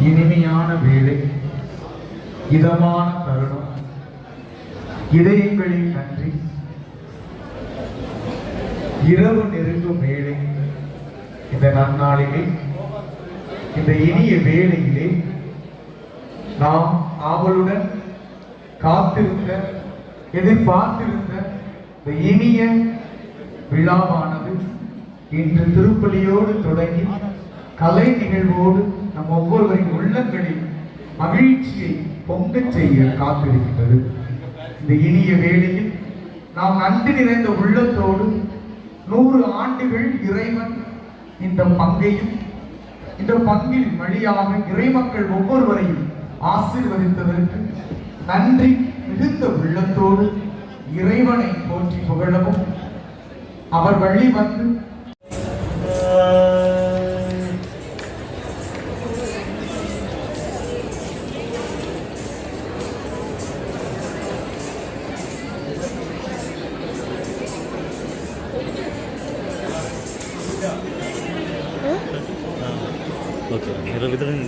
இனிமையான வேலை, இதமான தருணம், இதயங்களில் நன்றி, இரவு நெருங்கும் வேலை. இந்த நன்னாளிலே, இந்த இனிய வேளையிலே நாம் ஆவலுடன் காத்திருந்த, எதிர்பார்த்திருந்த இந்த இனிய விழாவானது இன்று திருப்பலியோடு தொடங்கி கலை நிகழ்வோடு நம் ஒவ்வொருவரின் உள்ளங்களில் மகிழ்ச்சியை பொங்கச் செய்ய காத்திருக்கின்றது. இந்த இனிய வேளையில் நாம் நன்றி நிறைந்த உள்ளத்தோடு 100 ஆண்டுகள் இறைவன் இந்த பங்கையும் இந்த பங்கில் வழியாக இறைமக்கள் ஒவ்வொருவரையும் ஆசீர்வதித்ததற்கு நன்றி மிகுந்த உள்ளத்தோடு இறைவனை போற்றி புகழவும், அவர் வழி வந்து Thank you.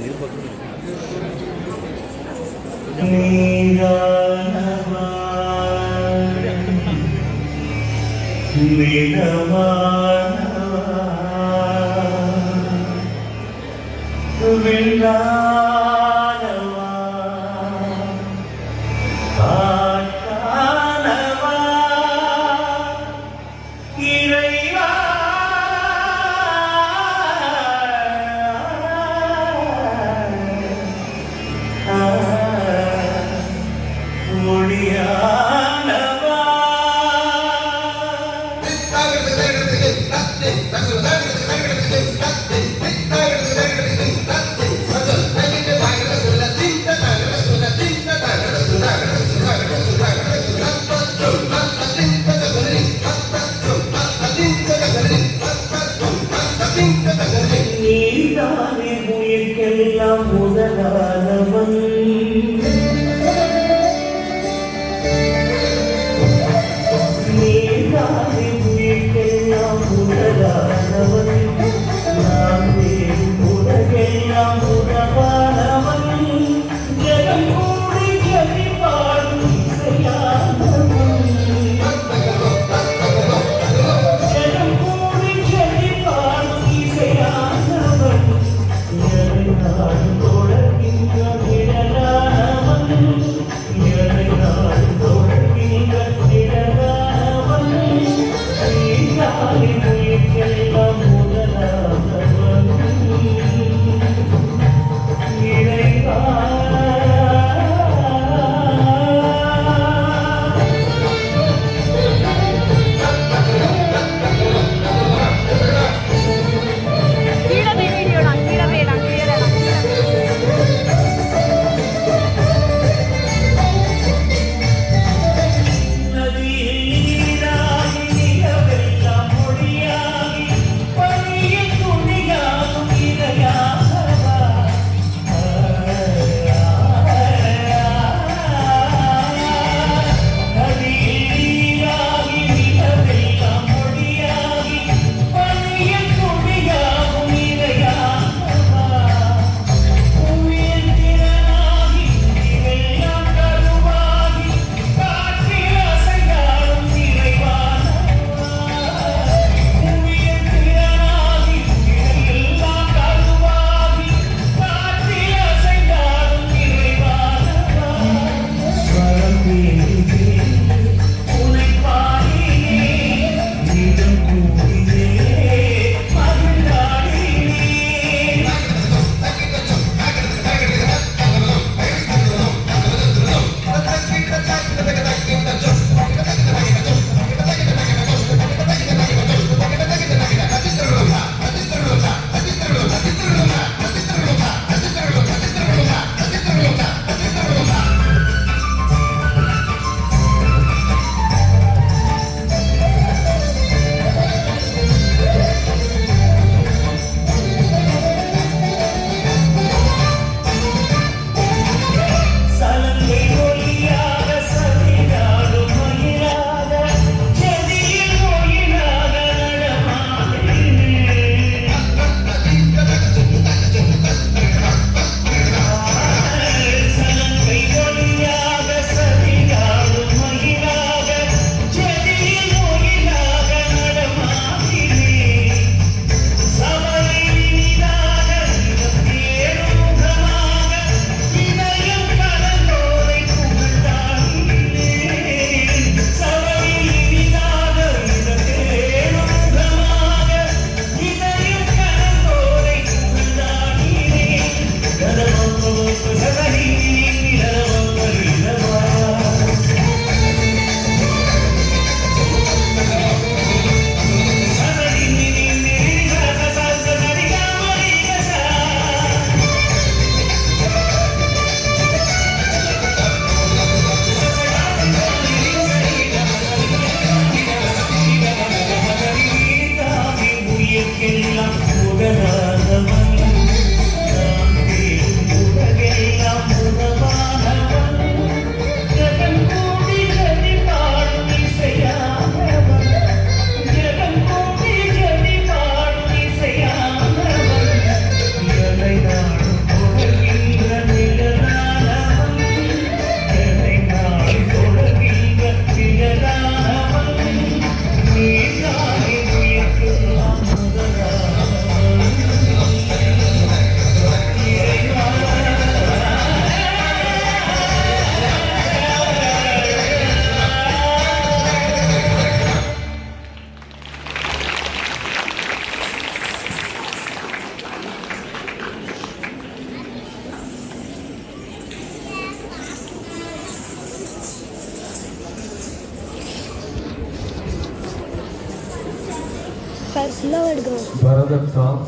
பரதத்தால்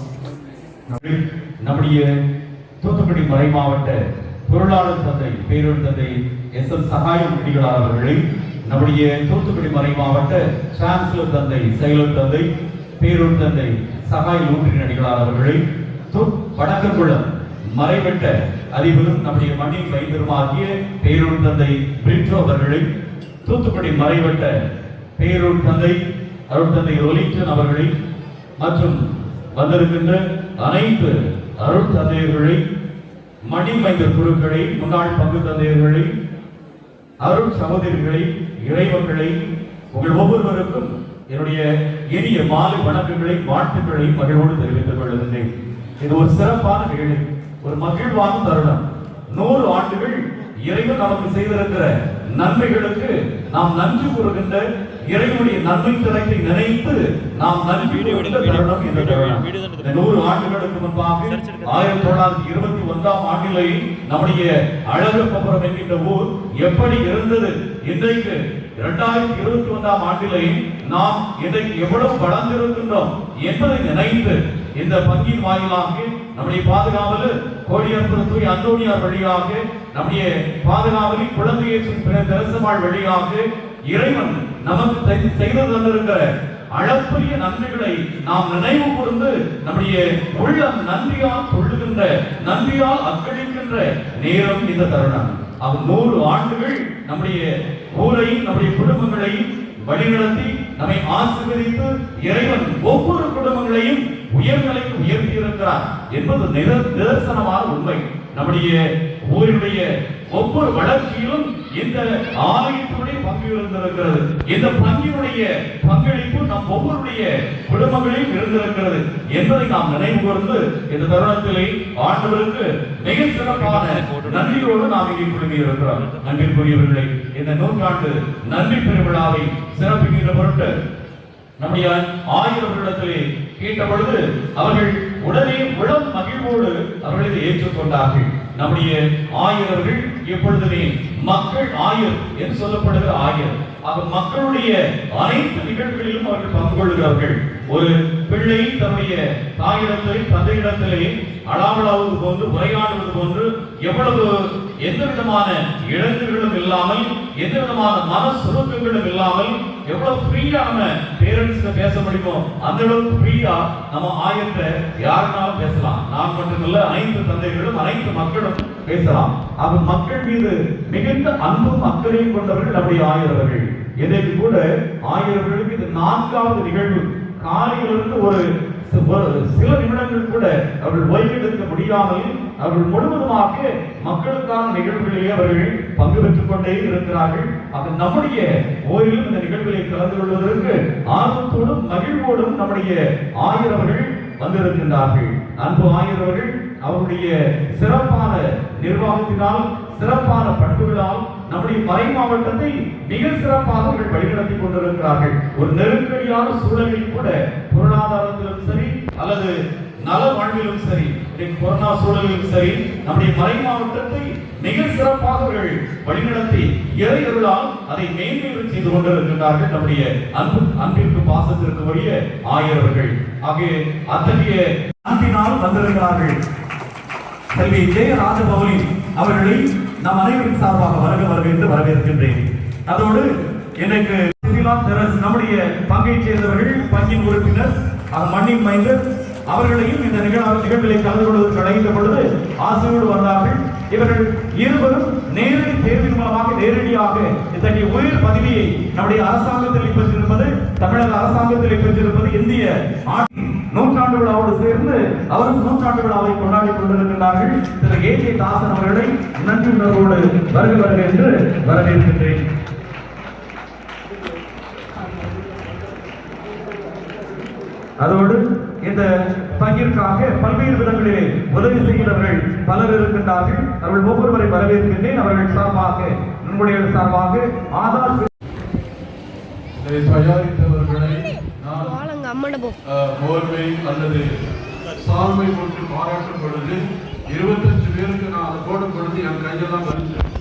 நம்முடைய தூத்துக்குடி மறை மாவட்ட பொருளாளர் தந்தை பேரூர் தந்தை எஸ்.எம். சகாயம் அடிகளார் அவர்களை, நம்முடைய தூத்துக்குடி மறை மாவட்ட சான்சலர் தந்தை செயலர் தந்தை பேரூர் தந்தை சகாய ஊற்றின் அடிகளார் அவர்களை, வடக்கங்குளம் மறைவட்ட அதிபரும் நம்முடைய மண்ணின் வைத்திருமாகிய பேரூர் தந்தை பிரிட்டோ அவர்களை, தூத்துக்குடி மறைவட்ட பேரூர் தந்தை அருள் தந்தை ஒலிட்டன் அவர்களை மற்றும் வந்திருக்கின்ற அனைத்து அருள் தந்தையர்களை, மண்ணின் மைந்தர் குருக்களை, முன்னாள் பங்கு தந்தையர்களை, அருள் சகோதரிகளை, இறைவர்களை, உங்கள் ஒவ்வொருவருக்கும் என்னுடைய இனிய மாலை வணக்கங்களை வாழ்த்துக்களை மகிழ்வோடு தெரிவித்துக் கொள்கின்றேன். இது ஒரு சிறப்பான நிகழ்வு, ஒரு மகிழ்வான தருணம். 100 ஆண்டுகள் இறைவன் நமக்கு செய்திருக்கிற நன்மைகளுக்கு நாம் நன்றி கூறுகின்ற, இறைவனுடைய நன்மை திறத்தை நினைத்து நாம் நன்றி கூறுகின்ற தருணம் இந்த தருணம். 100 ஆண்டுகளுக்கு முன்பாக 1921ஆம் ஆண்டிலே நம்முடைய அழகப்பபுரம் என்கின்ற ஊர் எப்படி இருந்தது, இன்றைக்கு 2021ஆம் ஆண்டிலே நாம் இன்றைக்கு எவ்வளவு வளர்ந்திருக்கின்றோம் என்பதை நினைத்து இந்த பங்கின் வாயிலாக நம்முடைய பாதுகாவலர் கோடியற்புரம் தூய் அந்தோணியார் வழியாக, நம்முடைய பாதுகாவலி குழந்தையேசுவின் தெரசம்மாள் வழியாக இறைவன் நமக்கு செய்து தந்திருக்கிற அளப்பரிய நன்மைகளை நாம் நினைவு கூர்ந்து நம்முடைய உள்ளம் நன்றியால் கொள்ளுகின்ற, நன்றியால் அக்களிக்கின்ற நேரம் இந்த தருணம். அவர் 100 ஆண்டுகள் நம்முடைய ஊரையும் நம்முடைய குடும்பங்களையும் வழிநடத்தி நம்மை ஆசீர்வதித்து இறைவன் ஒவ்வொரு குடும்பங்களையும் உயர்நிலைக்கு உயர்த்தி இருக்கிறார் என்பது நிதர்சனமான உண்மை. நம்முடைய ஊரினுடைய ஒவ்வொரு வளர்ச்சியிலும் இந்த ஆலயத்தினுடைய பங்கு இருந்திருக்கிறது. இந்த பங்கினுடைய பங்களிப்பு நம் ஒவ்வொருடைய குடும்பங்களில் இருந்திருக்கிறது என்பதை நாம் நினைவு கூர்ந்து இந்த தருணத்திலே ஆண்டவருக்கு மிக சிறப்பான நன்றியோடு நாம் இங்கே குழுமி இருக்கிறோம். நன்றிக்குரியவர்களை, இந்த நூற்றாண்டு நன்றி பெருவிழாவை சிறப்பிக்கின்ற பொருட்டு நம்முடைய ஆயிரவர்களிடத்திலே கேட்ட பொழுது அவர்கள் உடனே உளம் மகிழ்வோடு அவர்களை ஏற்றுக்கொண்டார்கள். நம்முடைய ஆயர்கள் எப்பொழுதுமே மக்கள் ஆயர் என்று சொல்லப்படுகிற ஆயர், மக்களுடைய அனைத்து நிகழ்வுகளிலும் அவர்கள் பங்கு கொள்கிறார்கள். ஒரு பிள்ளை தன்னுடைய தாயிடத்திலே தந்தையிடத்திலே அடாமலாவது போன்று உரையாடுவது போன்று எவ்வளவு எந்த விதமான இழந்துகளும் இல்லாமல், எந்த விதமான மன சுருக்கங்களும் இல்லாமல் எவ்வளவு ஃப்ரீயா நம்ம பேரண்ட்ஸ்ல பேச முடியுமோ அந்த அளவுக்கு ஃப்ரீயா நம்ம ஆயத்தை யாருனாலும் பேசலாம். நான் மட்டுமல்ல, அனைத்து தந்தைகளும் அனைத்து மக்களும் பேசலாம். அது மக்கள் மீது மிகுந்த அன்பும் அக்கறையும் கொண்டவர்கள் நம்முடைய ஆயரவர்கள். இன்றைக்கு கூட ஆயரவர்களுக்கு இது 4வது நிகழ்வு. காலையிலிருந்து ஒரு சில நிமிடங்கள் கூட அவர்கள் ஓய்வெடுக்க முடியாமல் அவர்கள் முழுவதுமாக மக்களுக்கான நிகழ்வுகளிலே அவர்கள் பங்கு பெற்றுக் கொண்டே இருக்கிறார்கள். அது நம்முடைய ஓய்விலும் இந்த நிகழ்வுகளில் கலந்து கொள்வதற்கு ஆர்வத்தோடும் மகிழ்வோடும் நம்முடைய ஆயரவர்கள் வந்திருக்கின்றார்கள். அன்பு ஆயரவர்கள் அவருடைய சிறப்பான நிர்வாகத்தினால், சிறப்பான பண்புகளால் நம்முடைய மறை மாவட்டத்தை மிக சிறப்பாக அவர்கள் வழிநடத்தி கொண்டிருக்கிறார்கள். ஒரு நெருக்கடியான சூழலில் கூட, பொருளாதாரத்திலும் சரி அல்லது நல வாழ்விலும் சரி, கொரோனா சூழலிலும் சரி, நம்முடைய மறை மாவட்டத்தை மிக சிறப்பாக அவர்கள் வழிநடத்தி இறையருளால் அதை மேன்மேலும் செய்து கொண்டிருக்கின்றார்கள். நம்முடைய அன்பிற்கு பாசத்திற்கு உரிய ஆயரவர்கள் ஆகிய அத்தகைய அன்பினால் வந்திருக்கிறார்கள். செல்வி ஜெய ராஜபவனி அவர்களை நாம் அனைவரின் சார்பாக வருக என்று வரவேற்கின்றேன். அதோடு எனக்கு நம்முடைய பங்கை சேர்ந்தவர்கள், பங்கின் உறுப்பினர், மண்ணின் மைந்தர் அவர்களையும் இந்த நிகழ்விலே கலந்து கொள்வதற்கு அழைத்த பொழுது ஆசையோடு வந்தார்கள். இவர்கள் இருவரும் நேரடி தேர்வின் மூலமாக நேரடியாக இத்தகைய உயர் பதவியை நம்முடைய அரசாங்கத்தில் பெற்றிருப்பது, தமிழக அரசாங்கத்தில் பெற்றிருப்பது இந்திய நூற்றாண்டு விழாவோடு சேர்ந்து அவரும் நூற்றாண்டு விழாவை கொண்டாடி கொண்டிருக்கிறார்கள். திரு ஏ.கே. தாசன் அவர்களை நன்றி உணர்வோடு வருக என்று வரவேற்கின்றேன். அதோடு இந்த பங்கிற்காக பல்வேறு விதங்களிலே உதவி செய்கிறவர்கள் பலர் இருக்கின்றார்கள். அவர்கள் ஒவ்வொருவரை வரவேற்கின்றேன். அவர்கள் சார்பாக, நம்முடைய சார்பாக ஆதார் தயாரித்தவர்களை போர்வை அல்லது சால்வை போட்டு பாராட்டும் பொழுது 25 பேருக்கு நான் அதை போடும் பொழுது என் கையெல்லாம் வலிச்சேன்.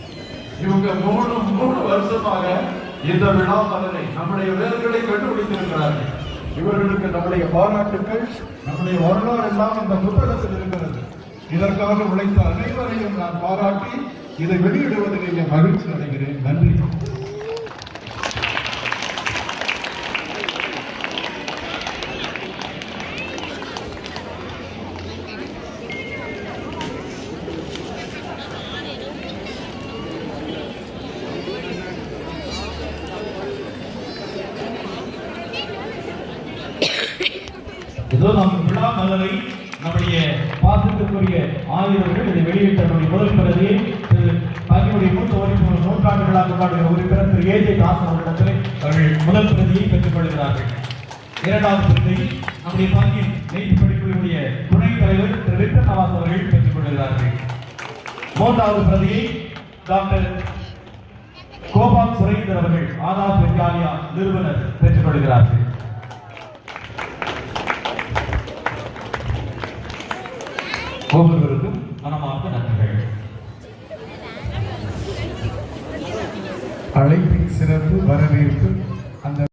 இவங்க 3 வருஷமாக இந்த விழா பலனை நம்முடைய வேர்களை கண்டுபிடித்திருக்கிறார்கள். இவர்களுக்கு நம்முடைய பாராட்டுக்கள். நம்முடைய வரலாறு எல்லாம் இந்த புத்தகத்தில் இருக்கிறது. இதற்காக உழைத்த அனைவரையும் நான் பாராட்டி இதை வெளியிடுவதிலேயே மகிழ்ச்சி அடைகிறேன். நன்றி. ஏதோ நம் விழா மலரை நம்முடைய பாசத்திற்குரிய ஆசிரியர்கள் இதை வெளியிட்ட நம்முடைய முதல் பிரதியை பங்கினுடைய நூற்றாண்டுகளாக கொண்டாடுகிற உறுப்பினர் திரு ஏஜே தாஸ் அவர்களிடத்தில் அவர்கள் முதல் பிரதியை பெற்றுக் கொள்கிறார்கள். இரண்டாவது பிரதியை நம்முடைய பங்கின் நெய்தி படிப்புடைய துணைத் தலைவர் திரு ரிப்பன் நவாஸ் அவர்கள் பெற்றுக் கொள்கிறார்கள். மூன்றாவது பிரதியை டாக்டர் கோபால் சுரேந்தர் அவர்கள் ஆதார் வித்யாலயா நிறுவனர் பெற்றுக் கொள்கிறார்கள். ஒவ்வொருவருக்கும் மனமார்ந்த நன்றிகள். அழைப்பின் சிறப்பு வரவேற்பு. அந்த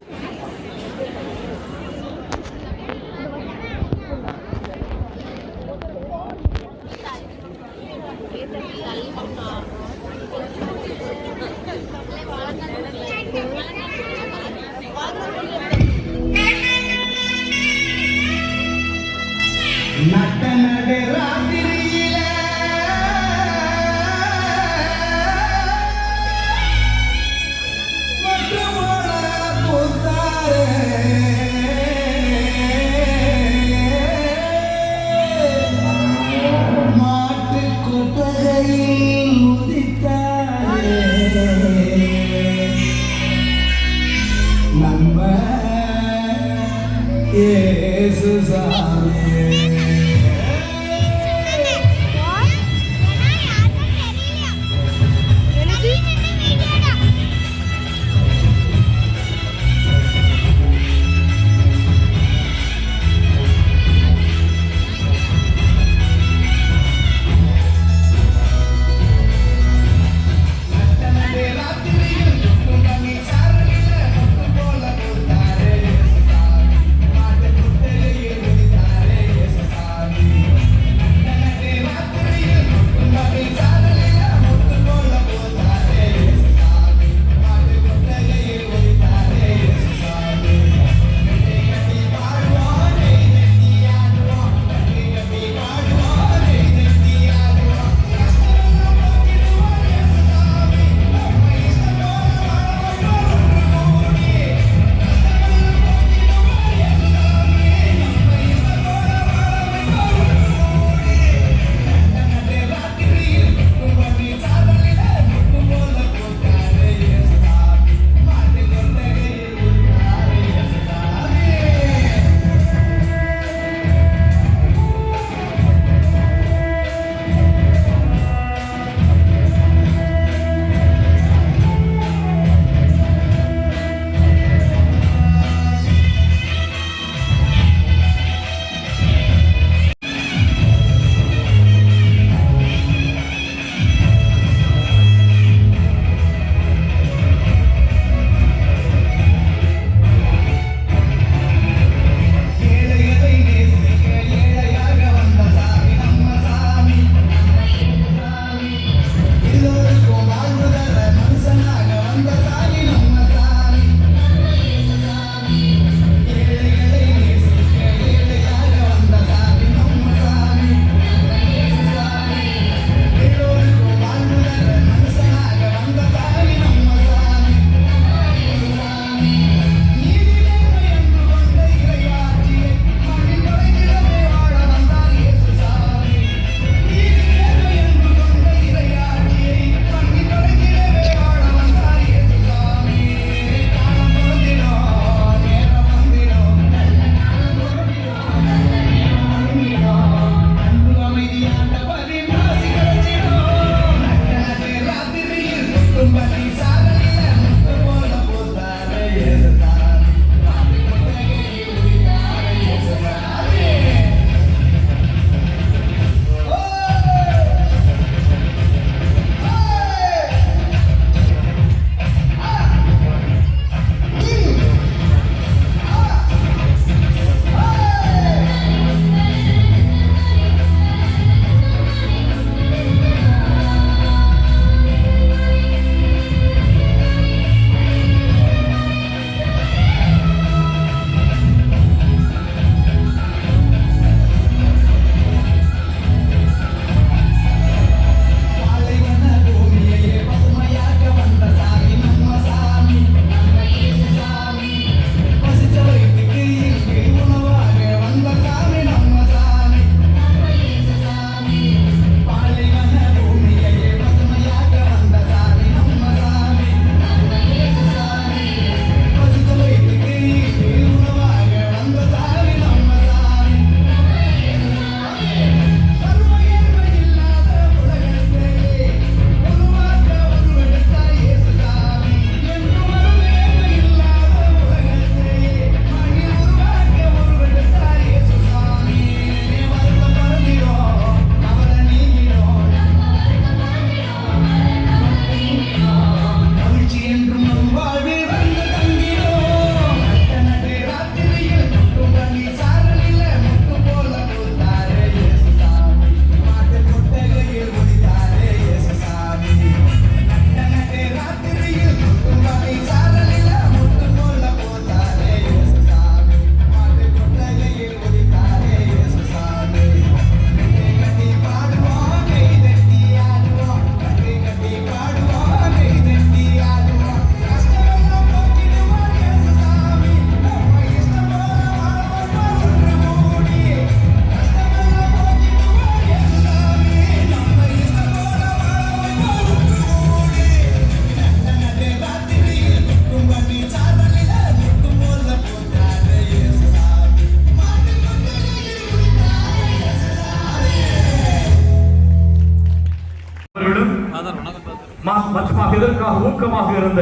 நமக்கு இதற்காக ஊக்கமாக இருந்த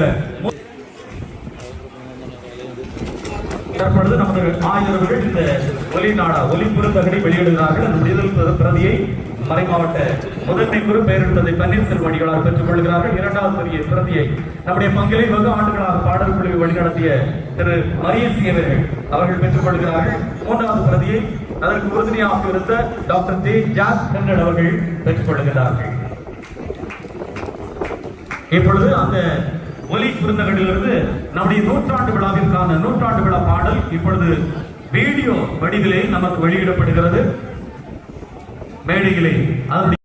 தற்பொழுது நமது ஆயர்கள் இந்த ஒலி குறுந்தகடை வெளியிடுகிறார்கள். அந்த முதல் பிரதியை மறைமாவட்ட முதன்மை குரு பேரிட்டதை பன்னீர்செல்வம் அடிகளார் பெற்றுக் கொள்கிறார்கள். இரண்டாவது பெரிய பிரதியை நம்முடைய பங்கிலை வெகு ஆண்டுகளாக பாடல் குழுவை வழிநடத்திய திரு மரியசி அவர்கள் பெற்றுக் கொள்கிறார்கள். மூன்றாவது பிரதியை அதற்கு உறுதுணையாக இருந்த டாக்டர் ஜே ஜாக் ஹென்னட் அவர்கள் பெற்றுக் கொள்கிறார்கள். இப்பொழுது அந்த ஒலி குறுந்தகடிலிருந்து நம்முடைய நூற்றாண்டு விழாவிற்கான நூற்றாண்டு விழா பாடல் இப்பொழுது வீடியோ வடிவிலே நமக்கு வெளியிடப்படுகிறது. மேடையிலே அதனுடைய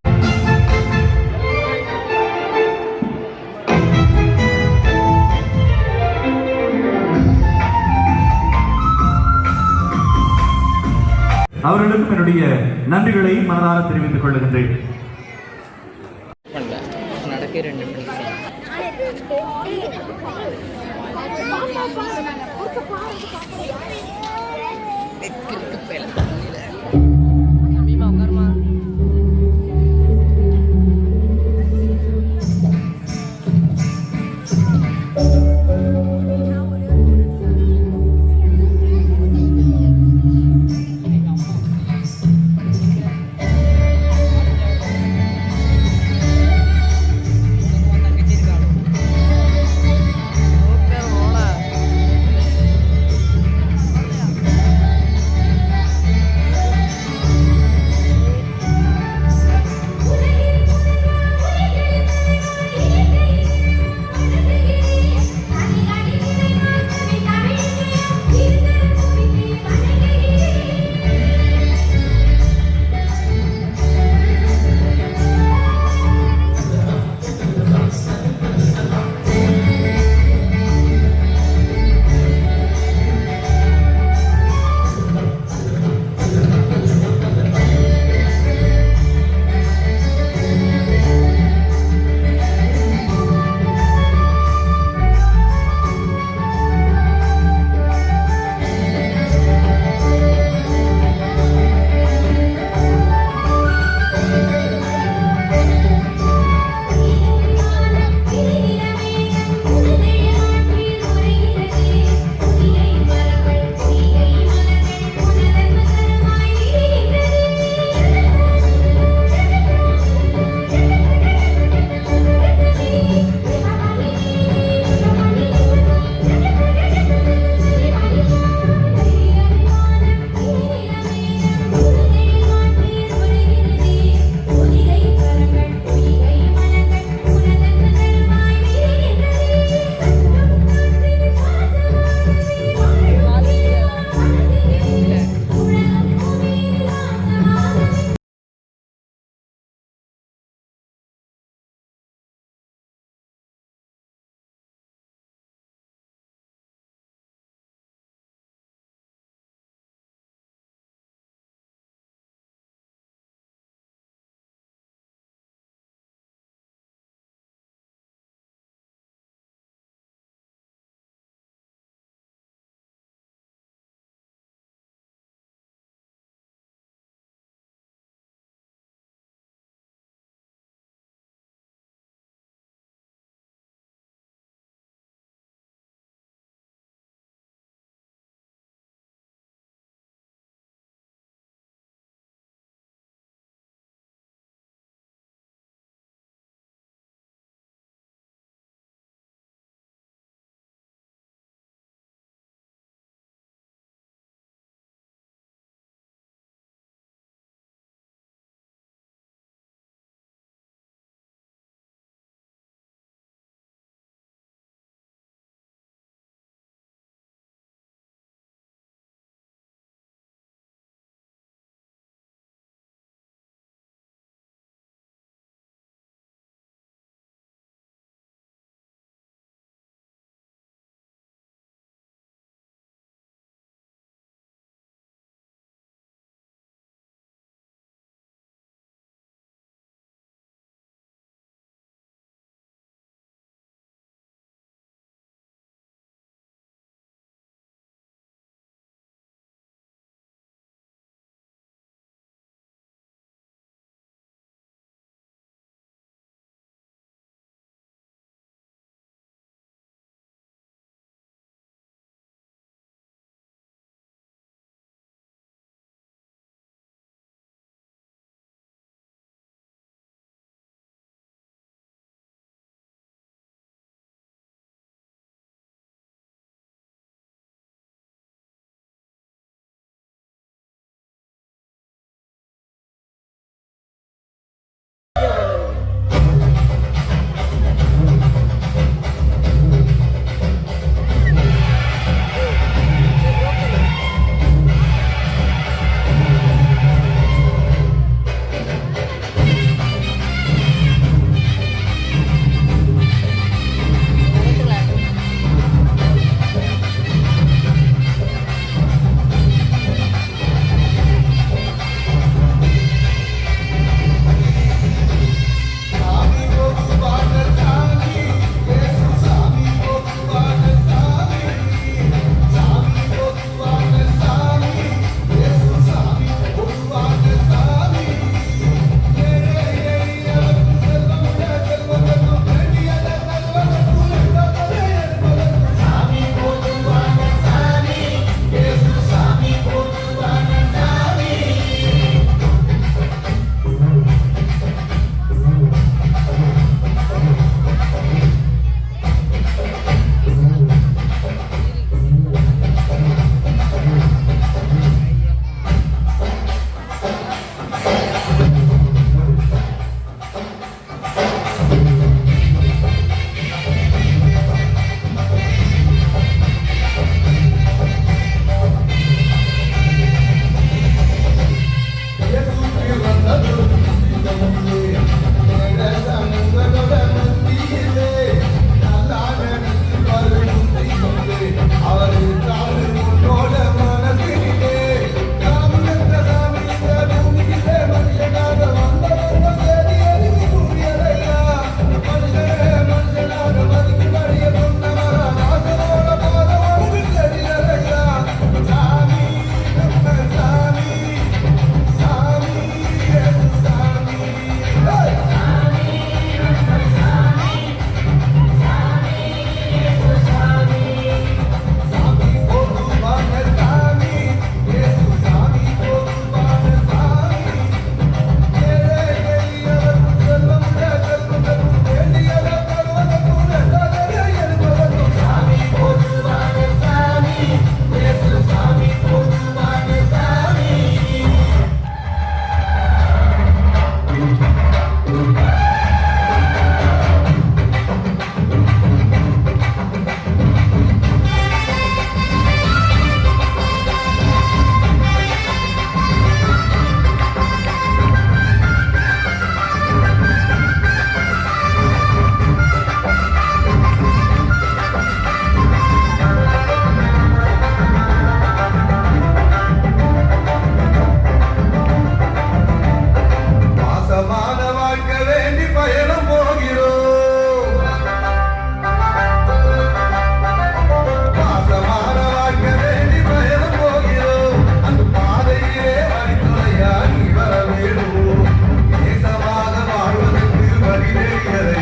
அவர்களுக்கும் என்னுடைய நன்றிகளை மனதார தெரிவித்துக் கொள்கின்றேன். நடக்க 2 மணிக்கு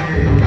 Amen.